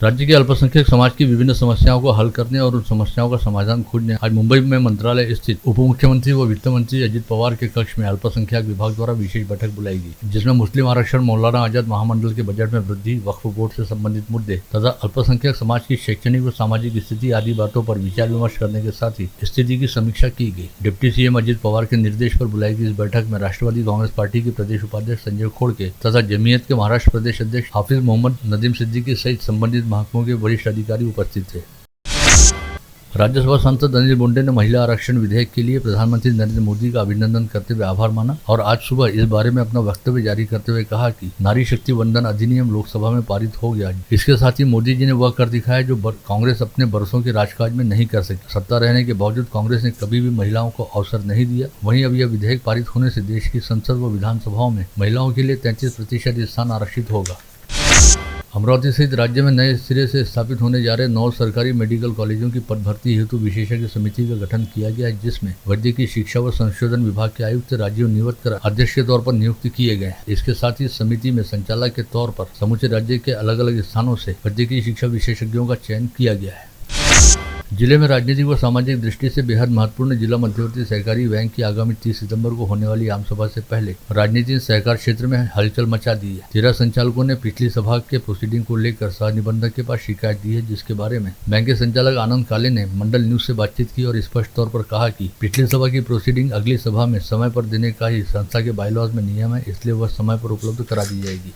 राज्य के अल्पसंख्यक समाज की विभिन्न समस्याओं को हल करने और उन समस्याओं का समाधान खोजने आज मुंबई में मंत्रालय स्थित उप मुख्यमंत्री व वित्त मंत्री अजित पवार के कक्ष में अल्पसंख्यक विभाग द्वारा विशेष बैठक बुलाई गई, जिसमें मुस्लिम आरक्षण, मौलाना आजाद महामंडल के बजट में वृद्धि, वक्फ बोर्ड से संबंधित मुद्दे तथा अल्पसंख्यक समाज की शैक्षणिक व सामाजिक स्थिति आदि बातों पर विचार विमर्श करने के साथ ही स्थिति की समीक्षा की गई। डिप्टी सीएम अजित पवार के निर्देश पर बुलाई गई इस बैठक में राष्ट्रवादी कांग्रेस पार्टी के प्रदेश उपाध्यक्ष संजय खोड़के तथा जमीयत के महाराष्ट्र प्रदेश अध्यक्ष हाफिज मोहम्मद नदीम सिद्दीकी सहित संबंधित महकमों के वरिष्ठ अधिकारी उपस्थित थे। राज्यसभा सांसद अनिल मुंडे ने महिला आरक्षण विधेयक के लिए प्रधानमंत्री नरेंद्र मोदी का अभिनंदन करते हुए आभार माना और आज सुबह इस बारे में अपना वक्तव्य जारी करते हुए कहा कि नारी शक्ति वंदन अधिनियम लोकसभा में पारित हो गया। इसके साथ ही मोदी जी ने वह कर दिखाया जो कांग्रेस अपने बरसों के राजकाज में नहीं कर सकी। सत्ता रहने के बावजूद कांग्रेस ने कभी भी महिलाओं को अवसर नहीं दिया। वहीं अब यह विधेयक पारित होने से देश की संसद व विधानसभाओं में महिलाओं के लिए 33% स्थान आरक्षित होगा। अमरावती सहित राज्य में नए सिरे से स्थापित होने जा रहे 9 सरकारी मेडिकल कॉलेजों की पद भर्ती हेतु विशेषज्ञ समिति का गठन किया गया है, जिसमें वैद्यकीय शिक्षा व संशोधन विभाग के आयुक्त राजीव निवतकर अध्यक्ष के तौर पर नियुक्त किए गए हैं। इसके साथ ही समिति में संचालक के तौर पर समूचे राज्य के अलग अलग स्थानों से वैद्यकीय शिक्षा विशेषज्ञों का चयन किया गया है। जिले में राजनीतिक व सामाजिक दृष्टि से बेहद महत्वपूर्ण जिला मध्यवर्ती सहकारी बैंक की आगामी 30 सितंबर को होने वाली आम सभा से पहले राजनीति सहकार क्षेत्र में हलचल मचा दी है। 13 संचालकों ने पिछली सभा के प्रोसीडिंग को लेकर सह निबंधक के पास शिकायत दी है, जिसके बारे में बैंक के संचालक आनंद काले ने मंडल न्यूज से बातचीत की और स्पष्ट तौर पर कहा कि पिछली सभा की प्रोसीडिंग अगली सभा में समय पर देने का ही संस्था के बायलॉज में नियम है, इसलिए वह समय पर उपलब्ध करा दी जाएगी।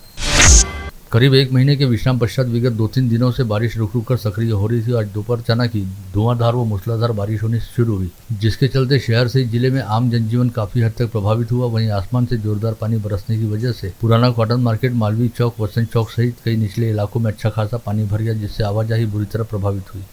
करीब 1 महीने के विश्राम पश्चात विगत 2-3 दिनों से बारिश रुक रुक कर सक्रिय हो रही थी। आज दोपहर अचानक ही धुआंधार व मूसलाधार बारिश होनी शुरू हुई, जिसके चलते शहर से जिले में आम जनजीवन काफी हद तक प्रभावित हुआ। वहीं आसमान से जोरदार पानी बरसने की वजह से पुराना कॉटन मार्केट, मालवीय चौक, वसंत चौक सहित कई निचले इलाकों में अच्छा खासा पानी भर गया, जिससे आवाजाही बुरी तरह प्रभावित हुई।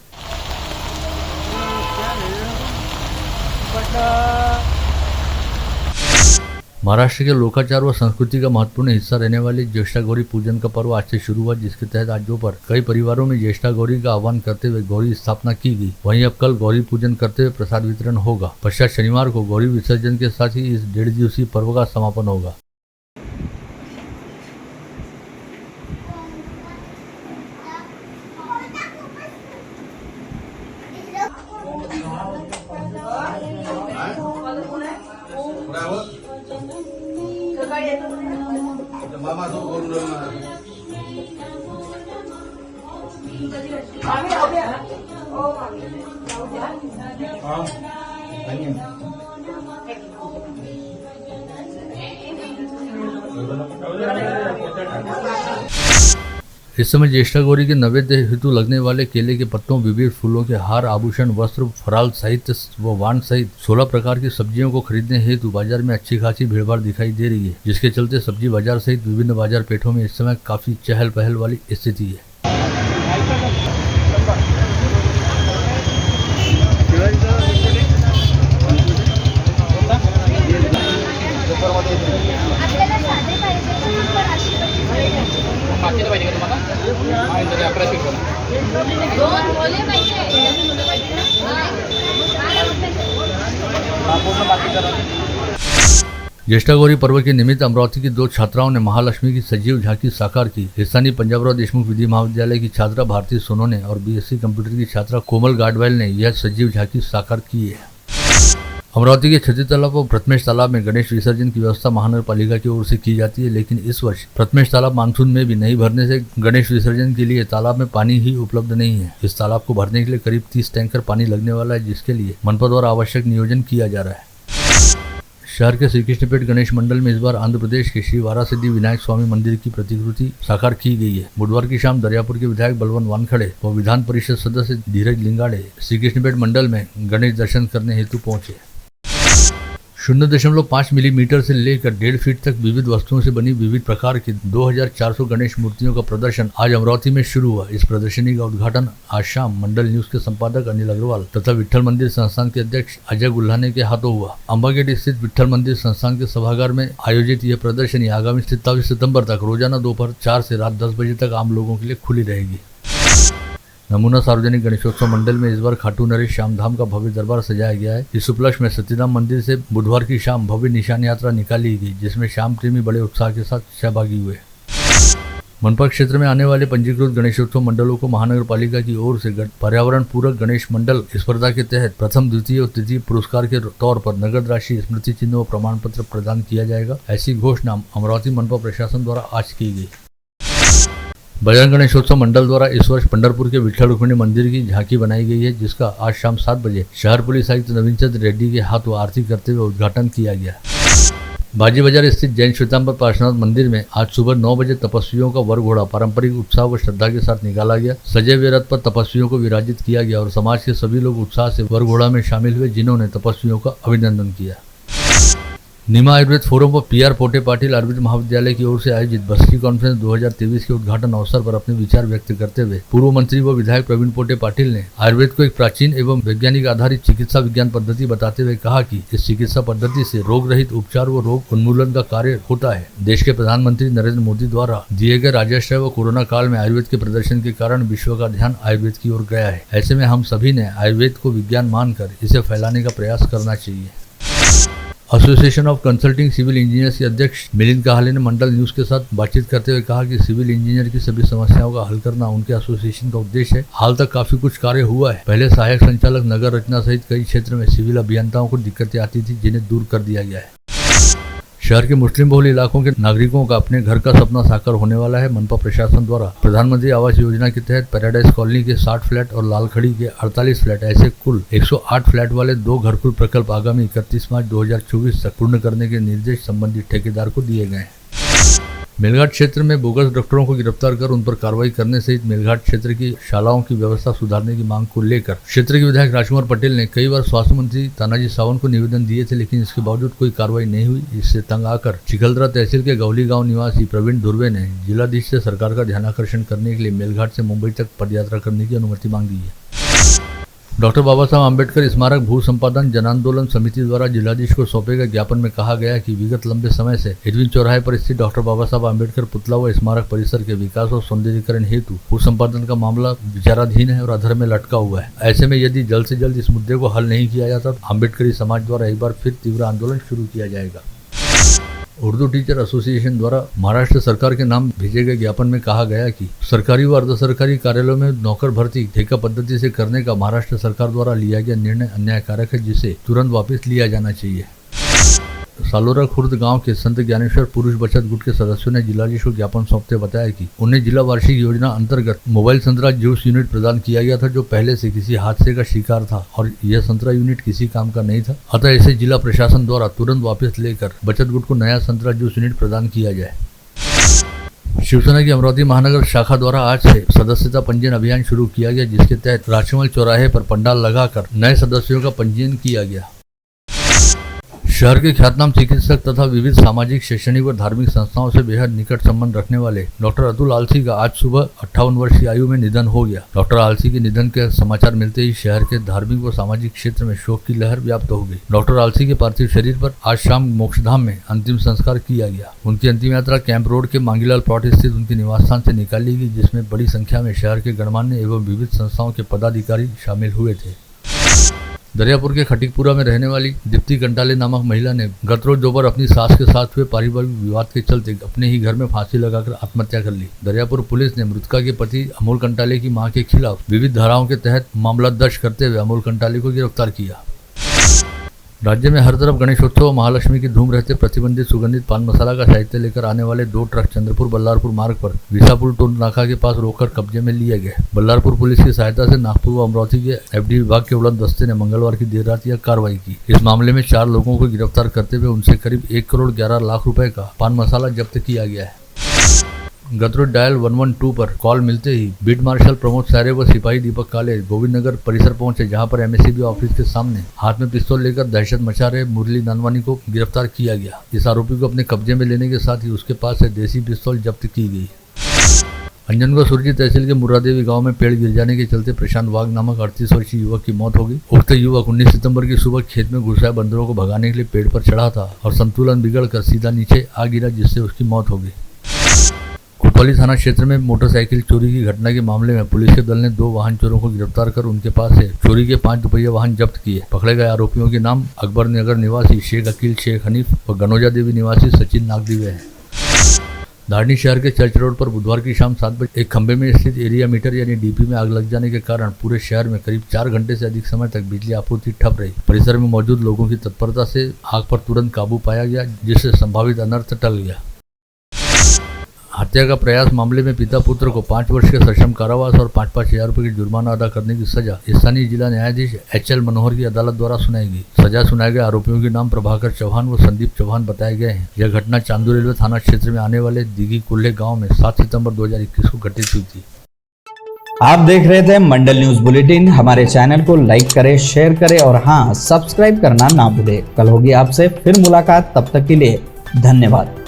महाराष्ट्र के लोकाचार व संस्कृति का महत्वपूर्ण हिस्सा रहने वाले ज्येष्ठा गौरी पूजन का पर्व आज से शुरू हुआ, जिसके तहत आज दोपहर कई परिवारों में ज्येष्ठा गौरी का आह्वान करते हुए गौरी स्थापना की गई। वहीं अब कल गौरी पूजन करते हुए प्रसाद वितरण होगा। पश्चात शनिवार को गौरी विसर्जन के साथ ही इस 1.5 दिवसीय पर्व का समापन होगा। इस समय ज्येष्ठा गौरी के नैवेद्य हेतु लगने वाले केले के पत्तों, विविध फूलों के हार, आभूषण, वस्त्र, फराल साहित्य व वाण सहित 16 प्रकार की सब्जियों को खरीदने हेतु बाजार में अच्छी खासी भीड़भाड़ दिखाई दे रही है, जिसके चलते सब्जी बाजार सहित विभिन्न बाजार पेठों में इस समय काफी चहल पहल वाली स्थिति है। ज्येष्ठा गौरी पर्व के निमित्त अमरावती की 2 छात्राओं ने महालक्ष्मी की सजीव झांकी साकार की। स्थानीय पंजाबराव देशमुख विधि महाविद्यालय की छात्रा भारती सोनोने और बीएससी कंप्यूटर की छात्रा कोमल गाडवाल ने यह सजीव झांकी साकार की है। अमरावती के छठी तालाब और प्रथमेश तालाब में गणेश विसर्जन की व्यवस्था महानगर पालिका की ओर से की जाती है, लेकिन इस वर्ष प्रथमेश तालाब मानसून में भी नहीं भरने से गणेश विसर्जन के लिए तालाब में पानी ही उपलब्ध नहीं है। इस तालाब को भरने के लिए करीब 30 टैंकर पानी लगने वाला है, जिसके लिए मनपा द्वारा आवश्यक नियोजन किया जा रहा है। शहर के श्री कृष्णपेट गणेश मंडल में इस बार आंध्र प्रदेश के श्री वारासिद्धि विनायक स्वामी मंदिर की प्रतिकृति साकार की गई है। बुधवार की शाम दरियापुर के विधायक बलवंत वानखड़े व विधान परिषद सदस्य धीरज लिंगाड़े श्री कृष्णपेट मंडल में गणेश दर्शन करने हेतु पहुंचे। 0.5 मिलीमीटर से लेकर 1.5 फीट तक विविध वस्तुओं से बनी विविध प्रकार की 2400 गणेश मूर्तियों का प्रदर्शन आज अमरावती में शुरू हुआ। इस प्रदर्शनी का उद्घाटन आज शाम मंडल न्यूज के संपादक अनिल अग्रवाल तथा विट्ठल मंदिर संस्थान के अध्यक्ष अजय गुल्हाने के हाथों हुआ। अंबागेट स्थित विट्ठल मंदिर संस्थान के सभागार में आयोजित यह प्रदर्शनी आगामी 27 सितंबर तक रोजाना दोपहर 4 से रात 10 बजे तक आम लोगों के लिए खुली रहेगी। नमूना सार्वजनिक गणेशोत्सव मंडल में इस बार खाटू नरेश श्यामधाम का भव्य दरबार सजाया गया है। इस उपलक्ष्य में सत्यधाम मंदिर से बुधवार की शाम भव्य निशान यात्रा निकाली गई, जिसमें श्याम प्रेमी बड़े उत्साह के साथ सहभागी हुए। मनपा क्षेत्र में आने वाले पंजीकृत गणेशोत्सव मंडलों को महानगर पालिका की ओर से पर्यावरण पूरक गणेश मंडल स्पर्धा के तहत प्रथम, द्वितीय और तृतीय पुरस्कार के तौर पर नगद राशि, स्मृति चिन्ह व प्रमाण पत्र प्रदान किया जाएगा। ऐसी घोषणा अमरावती मनपा प्रशासन द्वारा आज की गई। बजरंग गणेशोत्सव मंडल द्वारा इस वर्ष पंढरपुर के विठल रुक्मिणी मंदिर की झांकी बनाई गई है, जिसका आज शाम 7 बजे शहर पुलिस आयुक्त नवीन चंद्र रेड्डी के हाथों आरती करते हुए उद्घाटन किया गया। बाजी बाजार स्थित जैन श्वेतांबर पार्श्वनाथ मंदिर में आज सुबह 9 बजे तपस्वियों का वर घोड़ा पारंपरिक उत्साह व श्रद्धा के साथ निकाला गया। सजे हुए रथ पर तपस्वियों को विराजित किया गया और समाज के सभी लोग उत्साह से वर घोड़ा में शामिल हुए, जिन्होंने तपस्वियों का अभिनंदन किया। नीमा आयुर्वेद फोरम पर PR पोटे पाटिल आयुर्वेद महाविद्यालय की ओर से आयोजित बस्ती कॉन्फ्रेंस 2023 के उद्घाटन अवसर पर अपने विचार व्यक्त करते हुए पूर्व मंत्री व विधायक प्रवीण पोटे पाटिल ने आयुर्वेद को एक प्राचीन एवं वैज्ञानिक आधारित चिकित्सा विज्ञान पद्धति बताते हुए कहा कि इस चिकित्सा पद्धति से रोग रहित उपचार व रोग उन्मूलन का कार्य होता है। देश के प्रधानमंत्री नरेंद्र मोदी द्वारा दिए गए राजस्व व कोरोना काल में आयुर्वेद के प्रदर्शन के कारण विश्व का ध्यान आयुर्वेद की ओर गया है। ऐसे में हम सभी ने आयुर्वेद को विज्ञान मानकर इसे फैलाने का प्रयास करना चाहिए। Association of consulting civil engineers के अध्यक्ष मिलिंद कहाले ने मंडल न्यूज के साथ बातचीत करते हुए कहा कि सिविल इंजीनियर की सभी समस्याओं का हल करना उनके एसोसिएशन का उद्देश्य है। हाल तक काफी कुछ कार्य हुआ है। पहले सहायक संचालक, नगर रचना सहित कई क्षेत्र में सिविल अभियंताओं को दिक्कतें आती थी, जिन्हें दूर कर दिया गया है। शहर के मुस्लिम बहुल इलाकों के नागरिकों का अपने घर का सपना साकार होने वाला है। मनपा प्रशासन द्वारा प्रधानमंत्री आवास योजना के तहत पैराडाइज कॉलोनी के 60 फ्लैट और लालखड़ी के 48 फ्लैट, ऐसे कुल 108 फ्लैट वाले 2 घरकुल प्रकल्प आगामी 31 मार्च 2024 तक पूर्ण करने के निर्देश संबंधित ठेकेदार को दिए गए हैं। मेलघाट क्षेत्र में बोगस डॉक्टरों को गिरफ्तार कर उन पर कार्रवाई करने सहित मेलघाट क्षेत्र की शालाओं की व्यवस्था सुधारने की मांग को लेकर क्षेत्र के विधायक राजकुमार पटेल ने कई बार स्वास्थ्य मंत्री तानाजी सावंत को निवेदन दिए थे, लेकिन इसके बावजूद कोई कार्रवाई नहीं हुई। इससे तंग आकर चिखलदरा तहसील के गौली गांव निवासी प्रवीण धुर्वे ने जिलाधीश से सरकार का ध्यान आकर्षण करने के लिए मेलघाट से मुंबई तक पदयात्रा करने की अनुमति मांगी है। डॉक्टर बाबा साहब आम्बेडकर स्मारक भू संपादन जन आंदोलन समिति द्वारा जिलाधीश को सौंपे गए ज्ञापन में कहा गया कि विगत लंबे समय से इरविन चौराहे पर स्थित डॉक्टर बाबा साहब आम्बेडकर पुतला व स्मारक परिसर के विकास और सौंदर्यीकरण हेतु भू संपादन का मामला विचाराधीन है और अधर में लटका हुआ है। ऐसे में यदि जल्द से जल्द इस मुद्दे को हल नहीं किया जाता तो अम्बेडकरी समाज द्वारा एक बार फिर तीव्र आंदोलन शुरू किया जाएगा। उर्दू टीचर एसोसिएशन द्वारा महाराष्ट्र सरकार के नाम भेजे गए ज्ञापन में कहा गया कि सरकारी व अर्ध सरकारी कार्यालयों में नौकर भर्ती ठेका पद्धति से करने का महाराष्ट्र सरकार द्वारा लिया गया निर्णय अन्यायकारक है, जिसे तुरंत वापस लिया जाना चाहिए। सालोरा खुर्द गांव के संत ज्ञानेश्वर पुरुष बचत गुट के सदस्यों ने जिलाधीश को ज्ञापन सौंपते बताया कि उन्हें जिला वार्षिक योजना अंतर्गत मोबाइल संतरा जूस यूनिट प्रदान किया गया था, जो पहले से किसी हादसे का शिकार था और यह संतरा यूनिट किसी काम का नहीं था। अतः इसे जिला प्रशासन द्वारा तुरंत वापस लेकर बचत गुट को नया संतरा जूस यूनिट प्रदान किया जाए। शिवसेना की अमरावती महानगर शाखा द्वारा आज से सदस्यता पंजीयन अभियान शुरू किया गया, जिसके तहत राजकमल चौराहे पर पंडाल लगाकर नए सदस्यों का पंजीयन किया गया। शहर के ख्यातनाम चिकित्सक तथा विविध सामाजिक, शैक्षणिक व धार्मिक संस्थाओं से बेहद निकट संबंध रखने वाले डॉक्टर अतुल आलसी का आज सुबह 58 वर्ष की आयु में निधन हो गया। डॉक्टर आलसी के निधन के समाचार मिलते ही शहर के धार्मिक व सामाजिक क्षेत्र में शोक की लहर व्याप्त हो गई। डॉक्टर आलसी के पार्थिव शरीर पर आज शाम मोक्षधाम में अंतिम संस्कार किया गया। उनकी अंतिम यात्रा कैंप रोड के मांगीलाल प्लॉट स्थित उनके निवास स्थान से निकाली गई, जिसमें बड़ी संख्या में शहर के गणमान्य एवं विविध संस्थाओं के पदाधिकारी शामिल हुए थे। दरियापुर के खटिकपुरा में रहने वाली दीप्ति कंटाले नामक महिला ने गत रोज दोपहर अपनी सास के साथ हुए पारिवारिक विवाद के चलते अपने ही घर में फांसी लगाकर आत्महत्या कर ली। दरियापुर पुलिस ने मृतका के पति अमोल कंटाले की मां के खिलाफ विविध धाराओं के तहत मामला दर्ज करते हुए अमोल कंटाले को गिरफ्तार किया। राज्य में हर तरफ गणेशोत्सव व महालक्ष्मी की धूम रहते प्रतिबंधित सुगंधित पान मसाला का साहित्य लेकर आने वाले 2 ट्रक चंद्रपुर बल्लारपुर मार्ग पर विसापुर टोल नाका के पास रोककर कब्जे में लिए गए। बल्लारपुर पुलिस की सहायता से नागपुर व अमरावती के FD विभाग के उड़न दस्ते ने मंगलवार की देर रात यह कार्रवाई की। इस मामले में 4 लोगों को गिरफ्तार करते हुए उनसे करीब 1 करोड़ 11 लाख रुपए का पान मसाला जब्त किया गया है। गत रोज डायल 112 पर कॉल मिलते ही बीट मार्शल प्रमोद सारे व सिपाही दीपक काले गोविंद नगर परिसर पहुंचे, जहां पर MSCB ऑफिस के सामने हाथ में पिस्तौल लेकर दहशत मचा रहे मुरली नानवानी को गिरफ्तार किया गया। इस आरोपी को अपने कब्जे में लेने के साथ ही उसके पास से देसी पिस्तौल जब्त की गई। अंजनगढ़ सुरजी तहसील के मुर्रादेवी गांव में पेड़ गिर जाने के चलते प्रशांत वाघ नामक 38 वर्षीय युवक की मौत हो गई। उक्त युवक 19 सितंबर की सुबह खेत में घुस आए बंदरों को भगाने के लिए पेड़ पर चढ़ा था और संतुलन बिगड़कर सीधा नीचे आ गिरा, जिससे उसकी मौत हो गई। कोतवाली थाना क्षेत्र में मोटरसाइकिल चोरी की घटना के मामले में पुलिस के दल ने 2 वाहन चोरों को गिरफ्तार कर उनके पास से चोरी के 5 दुपहिया वाहन जब्त किए। पकड़े गए आरोपियों के नाम अकबर नगर निवासी शेख अकील शेख हनीफ और गनौजा देवी निवासी सचिन नागदिवे हैं। धारनी शहर के चर्च रोड पर बुधवार की शाम 7 बजे एक खंभे में स्थित एरिया मीटर यानी डीपी में आग लग जाने के कारण पूरे शहर में करीब 4 घंटे से अधिक समय तक बिजली आपूर्ति ठप रही। परिसर में मौजूद लोगों की तत्परता से आग पर तुरंत काबू पाया गया, जिससे संभावित अनर्थ टल गया। हत्या का प्रयास मामले में पिता पुत्र को 5 वर्ष के सश्रम कारावास और 5-5 हजार रुपए की जुर्माना अदा करने की सजा स्थानीय जिला न्यायाधीश HL मनोहर की अदालत द्वारा सुनाई गई। सजा सुनाए गए आरोपियों के नाम प्रभाकर चौहान व संदीप चौहान बताए गए हैं। यह घटना चांदू रेलवे थाना क्षेत्र में आने वाले दिघी कुल्ले गाँव में 7 सितम्बर 2021 को घटित हुई थी। आप देख रहे थे मंडल न्यूज बुलेटिन। हमारे चैनल को लाइक करें, शेयर करें और हाँ, सब्सक्राइब करना ना भूलें। कल होगी आपसे फिर मुलाकात, तब तक के लिए धन्यवाद।